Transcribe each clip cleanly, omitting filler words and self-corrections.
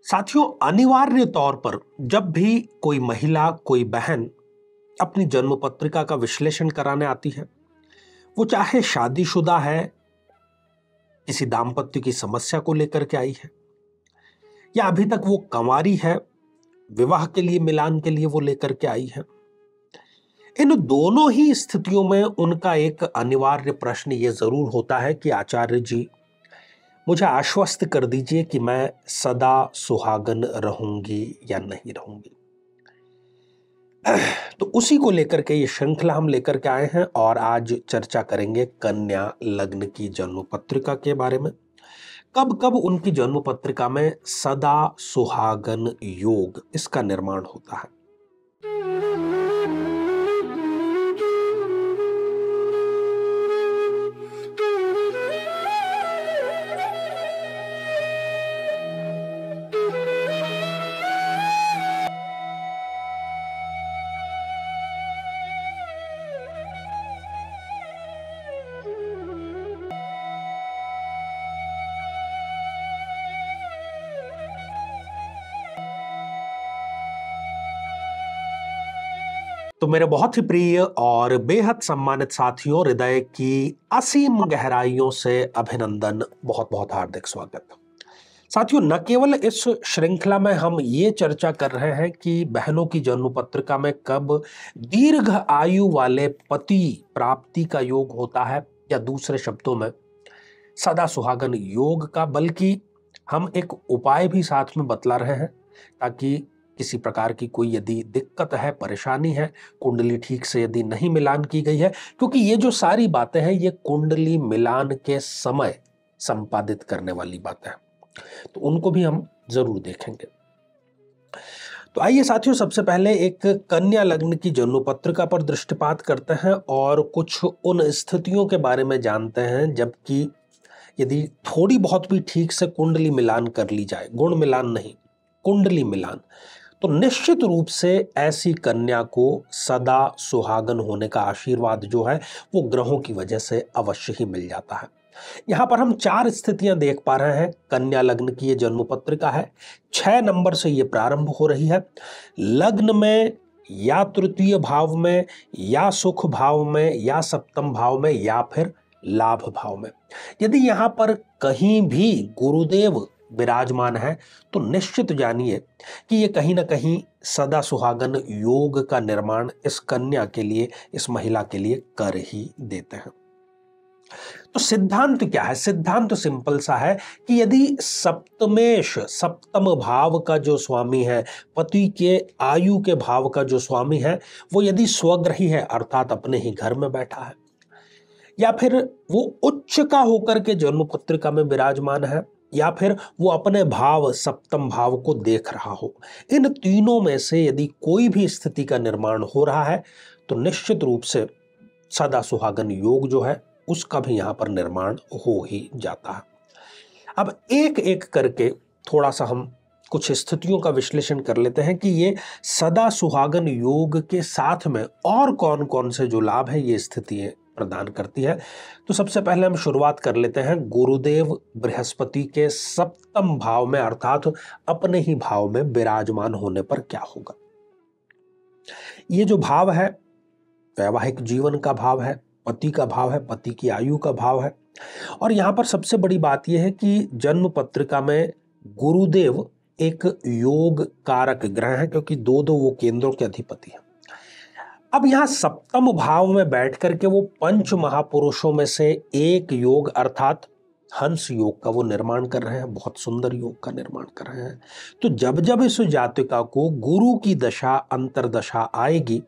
साथियों, अनिवार्य तौर पर जब भी कोई महिला, कोई बहन अपनी जन्म पत्रिका का विश्लेषण कराने आती है, वो चाहे शादीशुदा है, किसी दाम्पत्य की समस्या को लेकर के आई है, या अभी तक वो कंवारी है, विवाह के लिए, मिलान के लिए वो लेकर के आई है, इन दोनों ही स्थितियों में उनका एक अनिवार्य प्रश्न ये जरूर होता है कि आचार्य जी, मुझे आश्वस्त कर दीजिए कि मैं सदा सुहागन रहूंगी या नहीं रहूंगी। तो उसी को लेकर के ये श्रृंखला हम लेकर के आए हैं और आज चर्चा करेंगे कन्या लग्न की जन्म पत्रिका के बारे में। कब कब उनकी जन्म पत्रिका में सदा सुहागन योग इसका निर्माण होता है। तो मेरे बहुत ही प्रिय और बेहद सम्मानित साथियों, हृदय की असीम गहराइयों से अभिनंदन, बहुत बहुत हार्दिक स्वागत। साथियों, न केवल इस श्रृंखला में हम ये चर्चा कर रहे हैं कि बहनों की जन्म पत्रिका में कब दीर्घ आयु वाले पति प्राप्ति का योग होता है, या दूसरे शब्दों में सदा सुहागन योग का, बल्कि हम एक उपाय भी साथ में बतला रहे हैं ताकि किसी प्रकार की कोई यदि दिक्कत है, परेशानी है, कुंडली ठीक से यदि नहीं मिलान की गई है, क्योंकि ये जो सारी बातें हैं ये कुंडली मिलान के समय संपादित करने वाली बातें हैं, तो उनको भी हम जरूर देखेंगे। तो आइए साथियों, सबसे पहले एक कन्या लग्न की जन्म पत्रिका पर दृष्टिपात करते हैं और कुछ उन स्थितियों के बारे में जानते हैं जबकि यदि थोड़ी बहुत भी ठीक से कुंडली मिलान कर ली जाए, गुण मिलान नहीं, कुंडली मिलान, तो निश्चित रूप से ऐसी कन्या को सदा सुहागन होने का आशीर्वाद जो है वो ग्रहों की वजह से अवश्य ही मिल जाता है। यहां पर हम 4 स्थितियां देख पा रहे हैं। कन्या लग्न की ये जन्म पत्रिका है, 6 नंबर से ये प्रारंभ हो रही है। लग्न में या तृतीय भाव में, या सुख भाव में, या सप्तम भाव में, या फिर लाभ भाव में। यदि यहां पर कहीं भी गुरुदेव विराजमान है तो निश्चित जानिए कि ये कहीं ना कहीं सदा सुहागन योग का निर्माण इस कन्या के लिए, इस महिला के लिए कर ही देते हैं। तो सिद्धांत क्या है? सिद्धांत सिंपल सा है कि यदि सप्तमेश, सप्तम भाव का जो स्वामी है, पति के आयु के भाव का जो स्वामी है, वो यदि स्वग्रही है अर्थात अपने ही घर में बैठा है, या फिर वो उच्च का होकर के जन्म पत्रिका में विराजमान है, या फिर वो अपने भाव सप्तम भाव को देख रहा हो, इन तीनों में से यदि कोई भी स्थिति का निर्माण हो रहा है तो निश्चित रूप से सदा सुहागन योग जो है उसका भी यहां पर निर्माण हो ही जाता है। अब एक एक करके थोड़ा सा हम कुछ स्थितियों का विश्लेषण कर लेते हैं कि ये सदा सुहागन योग के साथ में और कौन कौन से जो लाभ है ये स्थिति प्रदान करती है। तो सबसे पहले हम शुरुआत कर लेते हैं गुरुदेव बृहस्पति के सप्तम भाव में अर्थात अपने ही भाव में विराजमान होने पर क्या होगा। ये जो भाव है वैवाहिक जीवन का भाव है, पति का भाव है, पति की आयु का भाव है। और यहां पर सबसे बड़ी बात यह है कि जन्म पत्रिका में गुरुदेव एक योग कारक ग्रह है, क्योंकि दो वो केंद्रों के अधिपति हैं। अब यहां सप्तम भाव में बैठ करके वो पंच महापुरुषों में से एक योग अर्थात हंस योग का वो निर्माण कर रहे हैं, बहुत सुंदर योग का निर्माण कर रहे हैं। तो जब जब इस जातिका को गुरु की दशा, अंतरदशा आएगी,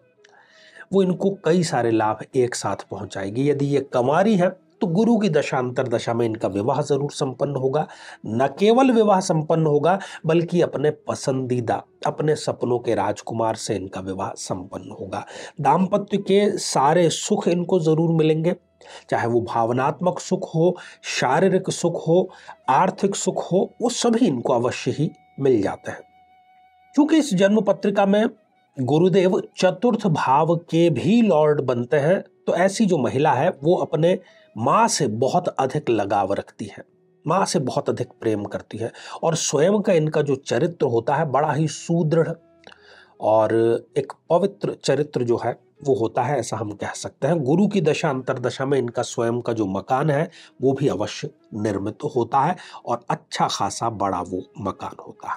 वो इनको कई सारे लाभ एक साथ पहुंचाएगी। यदि ये कंवारी है तो गुरु की दशा अंतरदशा में इनका विवाह जरूर संपन्न होगा। न केवल विवाह संपन्न होगा बल्कि अपने पसंदीदा, अपने सपनों के राजकुमार से इनका विवाह संपन्न होगा। दाम्पत्य के सारे सुख इनको जरूर मिलेंगे, चाहे वो भावनात्मक सुख हो, शारीरिक सुख हो, आर्थिक सुख हो, वो सभी इनको अवश्य ही मिल जाते हैं। क्योंकि इस जन्म पत्रिका में गुरुदेव चतुर्थ भाव के भी लॉर्ड बनते हैं, तो ऐसी जो महिला है वो अपने मां से बहुत अधिक लगाव रखती है। माँ से बहुत अधिक प्रेम करती है और स्वयं का इनका जो चरित्र होता है बड़ा ही सुदृढ़ और एक पवित्र चरित्र जो है वो होता है, ऐसा हम कह सकते हैं। गुरु की दशा अंतरदशा में इनका स्वयं का जो मकान है वो भी अवश्य निर्मित होता है और अच्छा खासा बड़ा वो मकान होता है।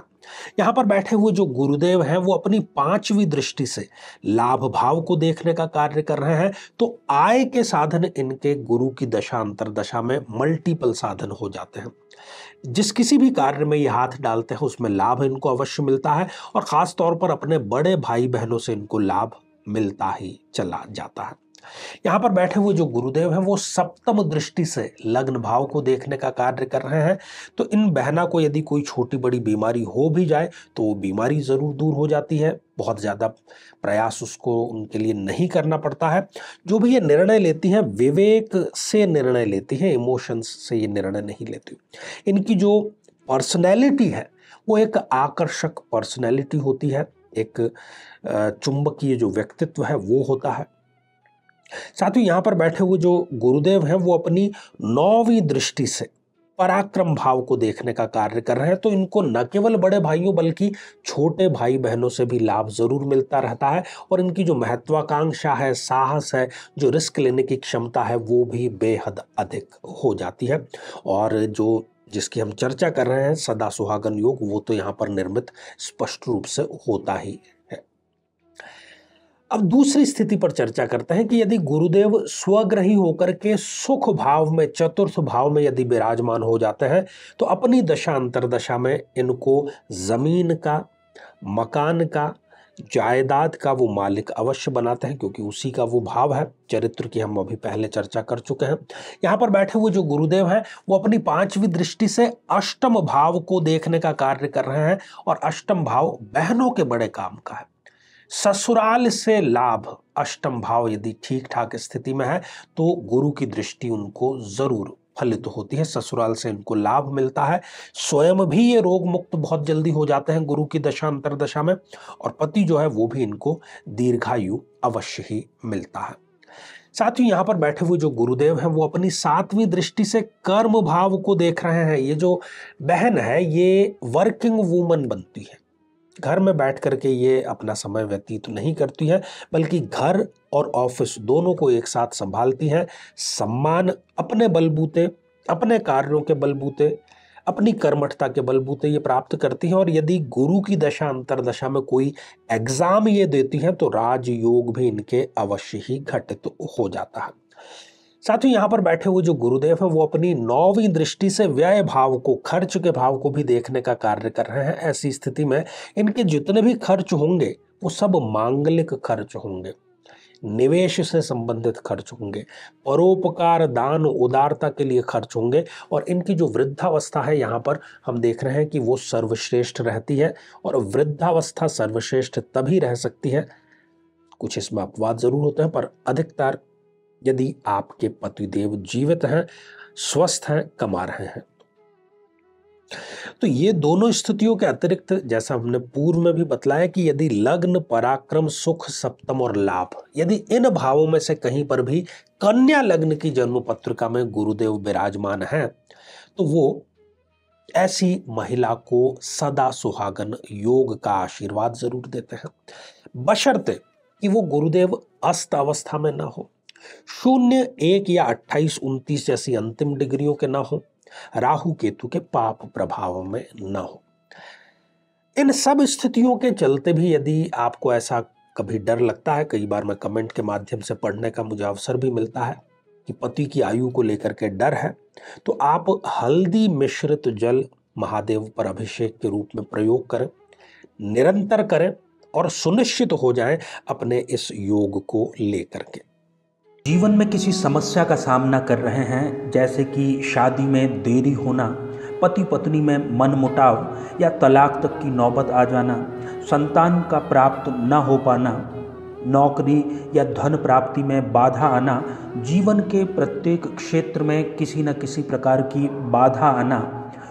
यहाँ पर बैठे हुए जो गुरुदेव हैं वो अपनी पांचवी दृष्टि से लाभ भाव को देखने का कार्य कर रहे हैं, तो आय के साधन इनके गुरु की दशा अंतरदशा में मल्टीपल साधन हो जाते हैं। जिस किसी भी कार्य में ये हाथ डालते हैं उसमें लाभ इनको अवश्य मिलता है और खास तौर पर अपने बड़े भाई बहनों से इनको लाभ मिलता ही चला जाता है। यहाँ पर बैठे हुए जो गुरुदेव हैं वो सप्तम दृष्टि से लग्न भाव को देखने का कार्य कर रहे हैं, तो इन बहना को यदि कोई छोटी बड़ी बीमारी हो भी जाए तो वो बीमारी जरूर दूर हो जाती है, बहुत ज्यादा प्रयास उसको उनके लिए नहीं करना पड़ता है। जो भी ये निर्णय लेती हैं विवेक से निर्णय लेती हैं, इमोशंस से ये निर्णय नहीं लेती। इनकी जो पर्सनैलिटी है वो एक आकर्षक पर्सनैलिटी होती है, एक चुंबकीय जो व्यक्तित्व है वो होता है। साथ ही यहाँ पर बैठे हुए जो गुरुदेव हैं वो अपनी 9वीं दृष्टि से पराक्रम भाव को देखने का कार्य कर रहे हैं, तो इनको न केवल बड़े भाइयों बल्कि छोटे भाई बहनों से भी लाभ जरूर मिलता रहता है और इनकी जो महत्वाकांक्षा है, साहस है, जो रिस्क लेने की क्षमता है वो भी बेहद अधिक हो जाती है। और जो जिसकी हम चर्चा कर रहे हैं सदा सुहागन योग, वो तो यहाँ पर निर्मित स्पष्ट रूप से होता ही है। अब दूसरी स्थिति पर चर्चा करते हैं कि यदि गुरुदेव स्वग्रही होकर के सुख भाव में, चतुर्थ भाव में यदि विराजमान हो जाते हैं तो अपनी दशा अंतरदशा में इनको जमीन का, मकान का, जायदाद का वो मालिक अवश्य बनाते हैं, क्योंकि उसी का वो भाव है। चरित्र की हम अभी पहले चर्चा कर चुके हैं। यहाँ पर बैठे हुए जो गुरुदेव हैं वो अपनी 5वीं दृष्टि से अष्टम भाव को देखने का कार्य कर रहे हैं और अष्टम भाव बहनों के बड़े काम का है। ससुराल से लाभ, अष्टम भाव यदि ठीक ठाक स्थिति में है तो गुरु की दृष्टि उनको जरूर फलित होती है, ससुराल से इनको लाभ मिलता है। स्वयं भी ये रोग मुक्त बहुत जल्दी हो जाते हैं गुरु की दशा अंतरदशा में और पति जो है वो भी इनको दीर्घायु अवश्य ही मिलता है। साथ ही यहाँ पर बैठे हुए जो गुरुदेव हैं वो अपनी 7वीं दृष्टि से कर्म भाव को देख रहे हैं। ये जो बहन है ये वर्किंग वूमन बनती है, घर में बैठ करके ये अपना समय व्यतीत नहीं करती है बल्कि घर और ऑफिस दोनों को एक साथ संभालती हैं। सम्मान अपने बलबूते, अपने कार्यों के बलबूते, अपनी कर्मठता के बलबूते ये प्राप्त करती हैं और यदि गुरु की दशा अंतरदशा में कोई एग्जाम ये देती हैं तो राजयोग भी इनके अवश्य ही घटित हो जाता है। साथ ही यहाँ पर बैठे हुए जो गुरुदेव हैं वो अपनी 9वीं दृष्टि से व्यय भाव को, खर्च के भाव को भी देखने का कार्य कर रहे हैं। ऐसी स्थिति में इनके जितने भी खर्च होंगे वो सब मांगलिक खर्च होंगे, निवेश से संबंधित खर्च होंगे, परोपकार, दान, उदारता के लिए खर्च होंगे और इनकी जो वृद्धावस्था है यहाँ पर हम देख रहे हैं कि वो सर्वश्रेष्ठ रहती है और वृद्धावस्था सर्वश्रेष्ठ तभी रह सकती है, कुछ इसमें अपवाद जरूर होते हैं पर अधिकतर यदि आपके पतिदेव जीवित हैं, स्वस्थ हैं, कमा रहे हैं। तो ये दोनों स्थितियों के अतिरिक्त जैसा हमने पूर्व में भी बतलाया कि यदि लग्न, पराक्रम, सुख, सप्तम और लाभ, यदि इन भावों में से कहीं पर भी कन्या लग्न की जन्म पत्रिका में गुरुदेव विराजमान हैं तो वो ऐसी महिला को सदा सुहागन योग का आशीर्वाद जरूर देते हैं, बशर्ते कि वो गुरुदेव अस्त अवस्था में ना हो, 0, 1 या 28, 29 जैसी अंतिम डिग्रियों के ना हो, राहु केतु के पाप प्रभाव में न हो। इन सब स्थितियों के चलते भी यदि आपको ऐसा कभी डर लगता है, कई बार मैं कमेंट के माध्यम से पढ़ने का मुझे अवसर भी मिलता है कि पति की आयु को लेकर के डर है, तो आप हल्दी मिश्रित जल महादेव पर अभिषेक के रूप में प्रयोग करें, निरंतर करें और सुनिश्चित हो जाएं अपने इस योग को लेकर के। जीवन में किसी समस्या का सामना कर रहे हैं, जैसे कि शादी में देरी होना, पति पत्नी में मनमुटाव या तलाक तक की नौबत आ जाना, संतान का प्राप्त न हो पाना, नौकरी या धन प्राप्ति में बाधा आना, जीवन के प्रत्येक क्षेत्र में किसी न किसी प्रकार की बाधा आना,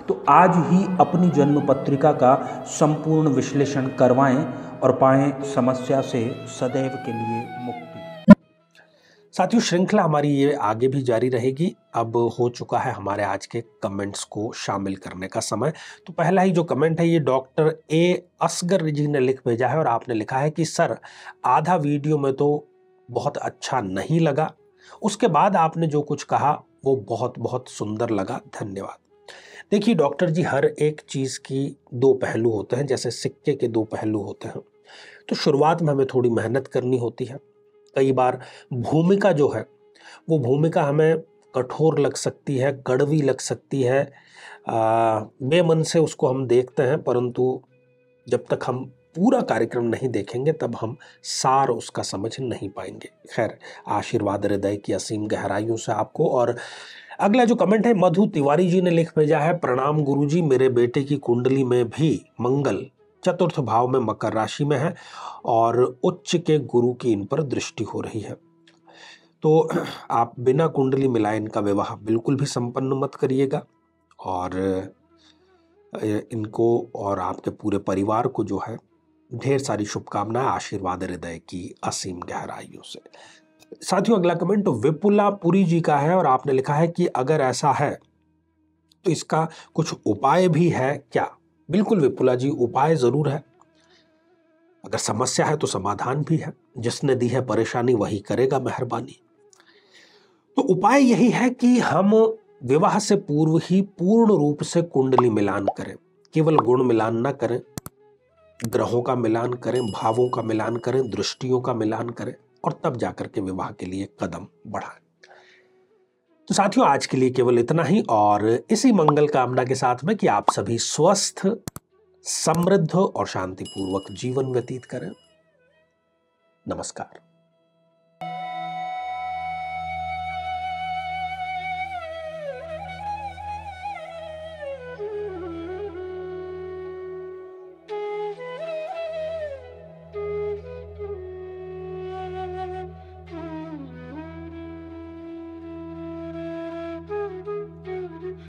तो आज ही अपनी जन्म पत्रिका का संपूर्ण विश्लेषण करवाएं और पाएं समस्या से सदैव के लिए मुक्ति। साथियों, श्रृंखला हमारी ये आगे भी जारी रहेगी। अब हो चुका है हमारे आज के कमेंट्स को शामिल करने का समय। तो पहला ही जो कमेंट है ये डॉक्टर ए असगर जी ने लिख भेजा है और आपने लिखा है कि सर, आधा वीडियो में तो बहुत अच्छा नहीं लगा, उसके बाद आपने जो कुछ कहा वो बहुत बहुत सुंदर लगा, धन्यवाद। देखिए डॉक्टर जी, हर एक चीज़ की दो पहलू होते हैं, जैसे सिक्के के दो पहलू होते हैं। तो शुरुआत में हमें थोड़ी मेहनत करनी होती है। कई बार भूमिका जो है वो भूमिका हमें कठोर लग सकती है, कड़वी लग सकती है, बेमन से उसको हम देखते हैं, परंतु जब तक हम पूरा कार्यक्रम नहीं देखेंगे तब हम सार उसका समझ नहीं पाएंगे। खैर, आशीर्वाद हृदय की असीम गहराइयों से आपको। और अगला जो कमेंट है मधु तिवारी जी ने लिख भेजा है, प्रणाम गुरुजी, मेरे बेटे की कुंडली में भी मंगल चतुर्थ भाव में मकर राशि में है और उच्च के गुरु की इन पर दृष्टि हो रही है। तो आप बिना कुंडली मिलाए इनका विवाह बिल्कुल भी संपन्न मत करिएगा और इनको और आपके पूरे परिवार को जो है ढेर सारी शुभकामनाएं आशीर्वाद हृदय की असीम गहराइयों से। साथियों, अगला कमेंट विपुला पुरी जी का है और आपने लिखा है कि अगर ऐसा है तो इसका कुछ उपाय भी है क्या? बिल्कुल विपुला जी, उपाय जरूर है। अगर समस्या है तो समाधान भी है। जिसने दी है परेशानी वही करेगा मेहरबानी। तो उपाय यही है कि हम विवाह से पूर्व ही पूर्ण रूप से कुंडली मिलान करें। केवल गुण मिलान ना करें, ग्रहों का मिलान करें, भावों का मिलान करें, दृष्टियों का मिलान करें और तब जाकर के विवाह के लिए कदम बढ़ाएं। तो साथियों, आज के लिए केवल इतना ही और इसी मंगल कामना के साथ में कि आप सभी स्वस्थ, समृद्ध और शांतिपूर्वक जीवन व्यतीत करें। नमस्कार।